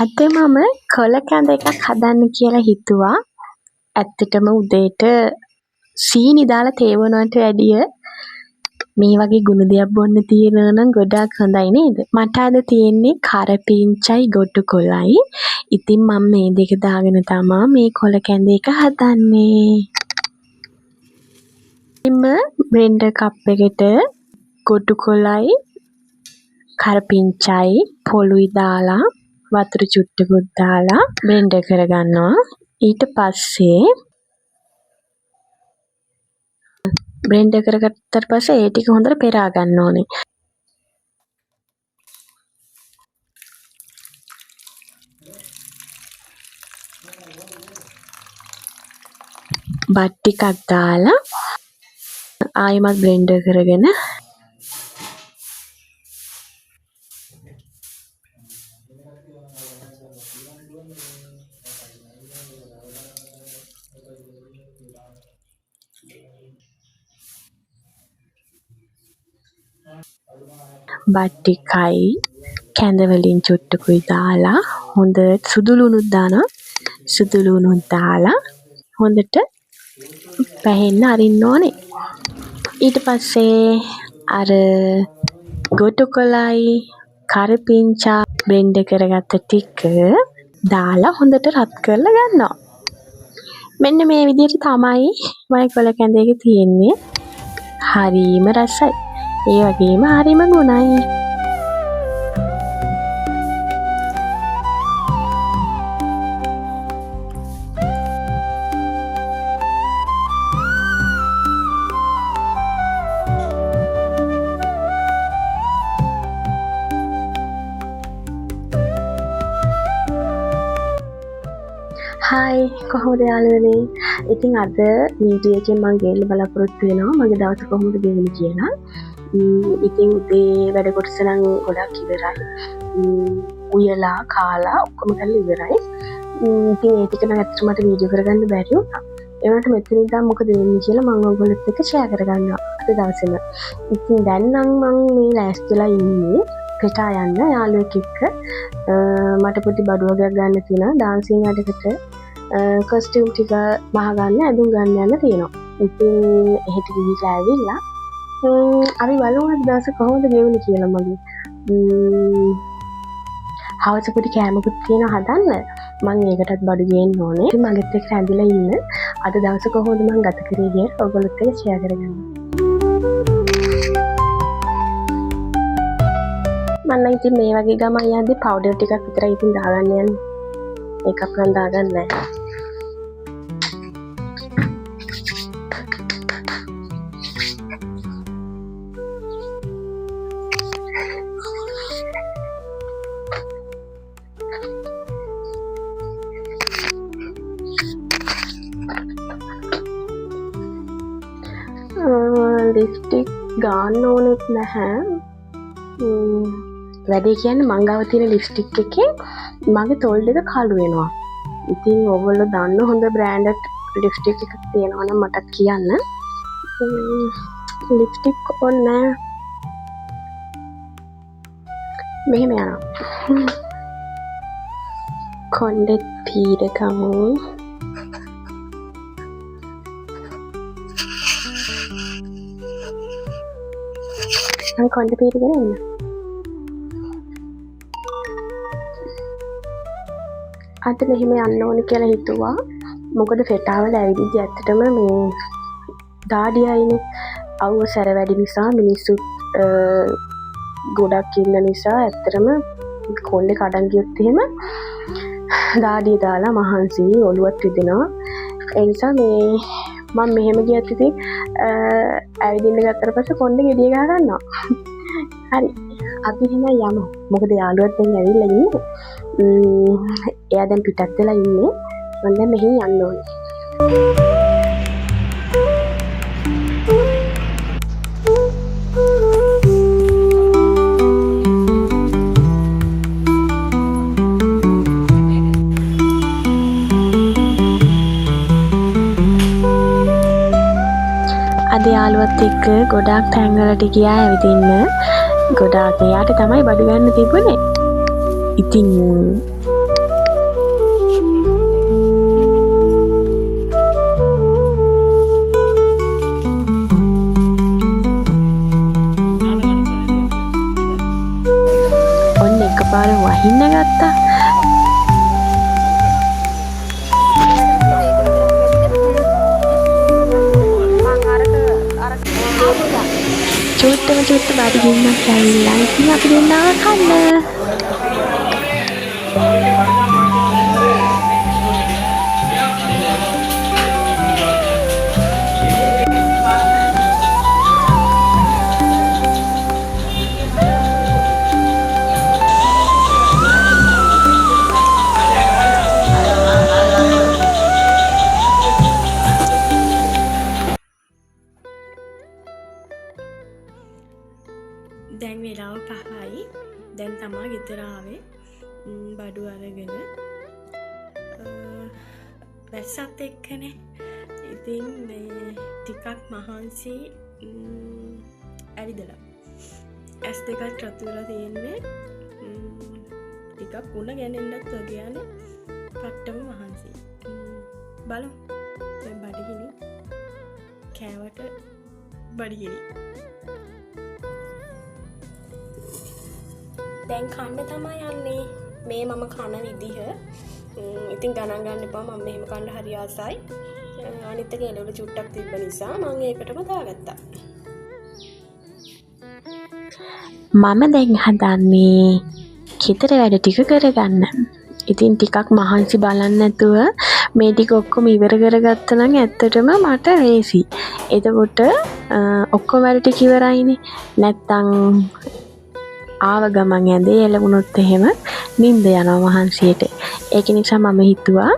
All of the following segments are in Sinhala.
අද මම කොළ කැඳ එකක් හදන්න කියලා හිතුවා. ඇත්තටම උදේට සීනි දාලා තේ බොනවට වැඩිය මේ වගේ ගුණ දෙයක් බොන්න තියෙනවා නම් ගොඩාක් හොඳයි නේද? මට අද තියෙන්නේ කරපිංචයි ගොටු කොළයි. ඉතින් මම මේ දෙක දාගෙන තමයි මේ කොළ කැඳ එක හදන්නේ. ඉතින් බ්ලෙන්ඩර් කප් එකට ගොටු කොළයි කරපිංචයි පොළුයි දාලා වතුර චුට්ටකුත් දාලා බ්ලෙන්ඩර් කරගන්නවා. ඊට පස්සේ බ්ලෙන්ඩර් කරගත්තට පස්සේ ඒ ටික හොඳට පෙරා ගන්න ඕනේ. බත් ටිකක් දාලා ආයෙමත් බ්ලෙන්ඩර් කරගෙන බත් ටිකයි කැඳ වලින් චුට්ටකුයි දාලා හොඳට සුදු ලුණුත් දානවා. සුදු ලුණුත් දාලා හොඳට පැහෙන්න අරින්න ඕනේ. ඊට පස්සේ අර ගොටු කොළයි කරපිංචා බ්ලෙන්ඩර් කරගත්ත ටික දාලා හොඳට රත් කරලා ගන්නවා. මෙන්න මේ විදිහට තමයි මගේ කොළ කැඳ එක තියෙන්නේ. හරිම රසයි. ඒ වගේම හරිම ගුණයි. හායි කොහොමද යාළුවනේ? ඉතින් අද වීඩියෝ එකෙන් මම ගෙන්න බලාපොරොත්තු වෙනවා මගේ දවස කොහොමද ගෙවුනේ කියලා. ඉතින් උදේ වැඩ කොටස නම් ගොඩක් ඉවරයි. උයලා කාලා ඔක්කොම කරලා ඉවරයි. ඉතින් ඒ ටික නම් ඇත්තටම මට වීඩියෝ කරගන්න බැරි වුණා. ඒ වුණාට මෙතන ඉඳන් මොකද වෙන්නේ කියලා මම ඔයගොල්ලොත් එක්ක ෂෙයා කරගන්නවා අද දවසේම. ඉතින් දැන් නම් මම මේ ලෑස්තිලා ඉන්නේ පිටා යන්න යාළුවෙක් එක්ක. මට පොඩි බඩු වගේක් ගන්න තියෙනවා. ඩාන්සින් වැඩකට කොස්ටියුම් ටික මහ ගන්න ඇඳුම් ගන්න යන්න තියෙනවා. ඉතින් එහෙට ගිහිල්ලා ආවිල්ලා අපි බලමු අද දවස කොහොමද ගෙවුනේ කියලා මගේ. හවස පොඩි කෑමකුත් තියෙනවා හදන්න. මම ඒකටත් බඩු ගේන්න ඕනේ. ඉතින් මගෙත් එක්ක ඇඳලා ඉන්න. අද දවස කොහොමද මම ගත කරේ කියලා ඔයගොල්ලොත් එක්ක ෂෙයා කරගන්න. මම ඉතින් මේ වගේ ගමන් යද්දි පවුඩර් ටිකක් විතරයි ඉතින් දාගන්න යන්නේ. ඒකක් නම් දාගන්න නැහැ. ලිප්ස්ටික් ගන්න ඕනෙත් නැහැ. වැඩේ කියන්නේ මං ගාව තියෙන ලිප්ස්ටික් එකේ මගේ තොල් දෙක කළු වෙනවා. ඉතින් ඔයගොල්ලෝ දන්න හොඳ බ්‍රෑන්ඩඩ් ලිප්ස්ටික් එකක් තියෙනවා නම් මට කියන්න. ලිප්ස්ටික් ඕනේ මෙහෙම යනවා. කොණ්ඩෙත් පීරකමු. කොණ්ඩ පීරගෙන එන්න. අද මෙහෙම යන්න ඕනේ කියලා හිතුවා. මොකද ෆෙටාවල ඇවිදින්දි ඇත්තටම මේ දාඩියයිනේ අවුව සැර වැඩි නිසා මිනිස්සුත් ගොඩක් ඉන්න නිසා ඇත්තටම කොණ්ඩේ කඩන් ගියොත් එහෙම දාඩිය දාලා මහන්සි ඔළුවත් රිදෙනවා. ඒ නිසා මේ මම මෙහෙම ගියත් ඉතින් ඇවිදින්න ගත්තට පස්සේ කොණ්ඩේ ගෙඩිය ගහ ගන්නවා. හරි. අපි එහෙනම් යමු. මොකද යාළුවත් දැන් ඇවිල්ලා ඉන්නේ. එයා දැන් පිටත් වෙලා ඉන්නේ. මම දැන් මෙහෙන් යන්න ඕනේ. අද යාළුවත් එක්ක ගොඩාක් තැන්වලට ගියා ඇවිදින්න. ගොඩාක් එයාට තමයි බඩු ගන්න තිබුණේ. ඉතින් ගත්තා. චුට්ට බඩගින්නක් ඇවිල්ලා ඉතින් අපි දෙන්නා කන්න. දැන් වෙලාව 5යි. දැන් තමා ගෙදර ආවේ. බඩු අරගෙන වැස්සත් එක්කනේ. ඉතින් මේ ටිකක් මහන්සි ඇවිදලා. ඇස් දෙකත් රතු වෙලා තියෙන්නේ. ටිකක් උණ ගැනෙන්නත් වගේනේ. පට්ටම මහන්සි. බලමු. දැන් බඩගිනි. කෑවට බඩගිනි. දැන් කන්න තමයි යන්නේ. මේ මම කන විදිහ. ඉතින් ගණන් ගන්න එපා. මම මෙහෙම කන්න හරි ආසයි. අනිත් එක එළවලු චුට්ටක් තිබ්බ නිසා මම ඒකටම දාගත්තා. මම දැන් හදන්නේ ගෙදර වැඩ ටික කරගන්න. ඉතින් ටිකක් මහන්සි බලන්න නැතුව මේ ටික ඔක්කොම ඉවර කරගත්තා නම් ඇත්තටම මට ලේසි. එතකොට ඔක්කොම වැඩ ටික ඉවරයිනේ. නැත්තම් ආව ගමන් ඇඳේ එළවුනොත් එහෙම නිින්ද යනවා මහන්සියට. ඒක නිසා මම හිතුවා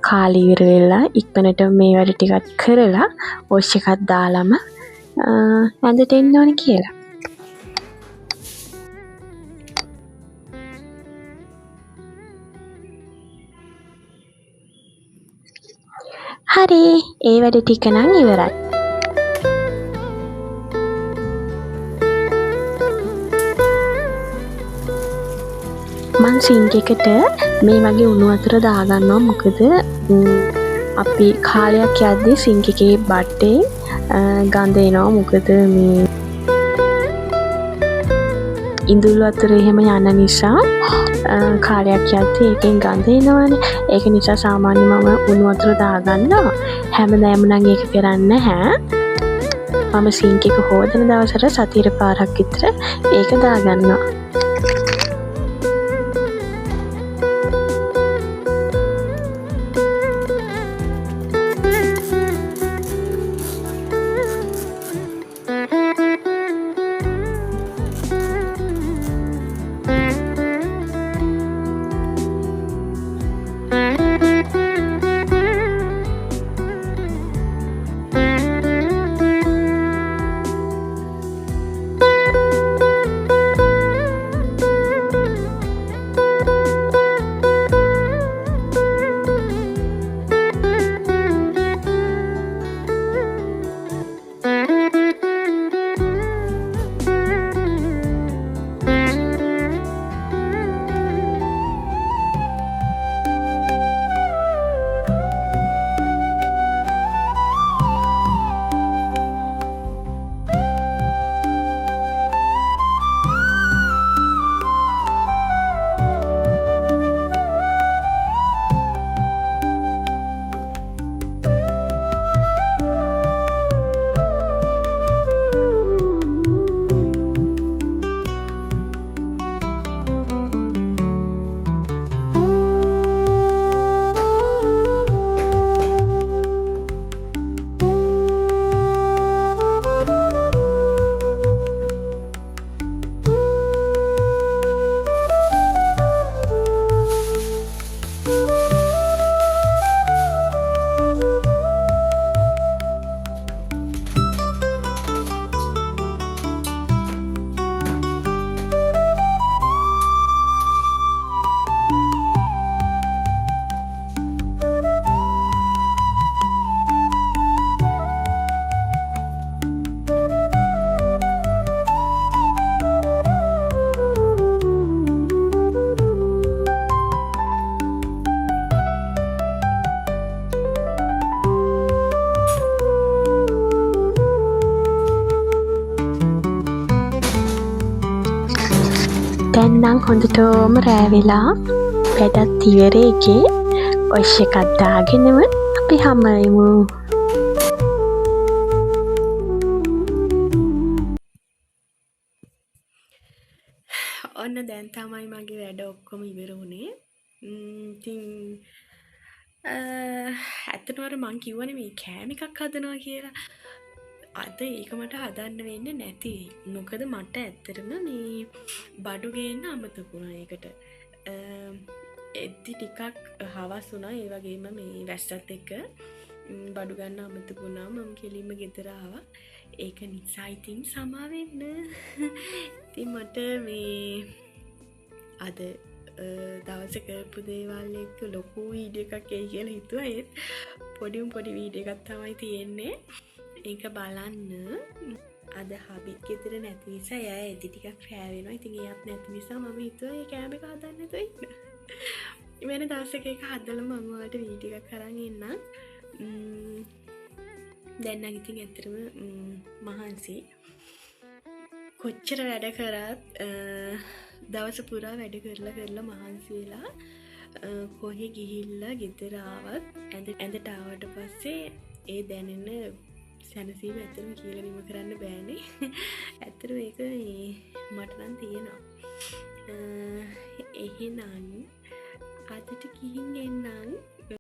කාලේ ඉවර වෙලා ඉක්මනට මේ වැඩ ටිකක් කරලා වොෂ් එකක් දාලම ඇඳට එන්න ඕනේ කියලා. හරි, ඒ වැඩ ටික නම් ඉවරයි. මං සිංක් එකට මේ වගේ උණු වතුර දාගන්නවා. මොකද අපි කාලයක් යද්දී සිංක් එකේ බට්ටේ ගඳ එනවා. මොකද මේ ඉඳුල් වතුර එහෙම යන නිසා කාලයක් යද්දී ඒකෙන් ගඳ එනවනේ. ඒක නිසා සාමාන්‍යයෙන් මම උණු වතුර දාගන්නවා. හැමදාම නම් ඒක කරන්නේ නැහැ. මම සිංක් එක හොදන දවසට සතියට පාරක් විතර ඒක දාගන්නවා. දැන් නම් හොඳටම රෑ වෙලා වැඩත් ඉවරේගේ ඔෂ් එකක් දාගෙනම අපි හමයමු. ඔන්න දැන් තමයි මගේ වැඩ ඔක්කොම ඉවර වුණේ. ඉතින් ඇත්තටම මං කිව්වනේ මේ කෑම එකක් හදනවා කියලා. අද ඒක මට හදන්න වෙන්නේ නැති. මොකද මට ඇත්තටම මේ බඩු ගේන්න අමතක වුණා ඒකට. එද්දි ටිකක් හවස් වුණා. ඒ වගේම මේ වැස්සත් එක්ක බඩු ගන්න අමතක වුණා. මම කෙලින්ම ගෙදර ආවා. ඒක නිසා ඉතින් සමා වෙන්න. ඉතින් මට මේ අද දවස කරපු දේවල් එක්ක ලොකු වීඩියෝ එකක් එයි කියලා හිතුවා. ඒත් පොඩි වීඩියෝ එකක් තමයි තියෙන්නේ. ඒක බලන්න. අද හබිත් ගෙදර නැති නිසා එයා එදි ටිකක් රෑ වෙනවා. ඉතින් එයාත් නැති නිසා මම හිතුවා මේ කෑම එක හදන්න නැතුව ඉන්න. වෙන දවසක ඒක හදලා මම ඔයාලට වීඩියෝ එකක් අරන් එන්නම්. දැන් නම් ඉතින් ඇත්තටම මහන්සි. කොච්චර වැඩ කරත් දවස පුරා වැඩ කරලා මහන්සි වෙලා කොහේ ගිහිල්ලා ගෙදර ආවත් ඇඳට ආවට පස්සේ ඒ දැනෙන සැනසීම ඇත්තටම කියලා නිම කරන්න බෑනේ. ඇත්තටම ඒක මට නම් තියෙනවා. එහෙනම් අදට ගිහින් එන්නම්.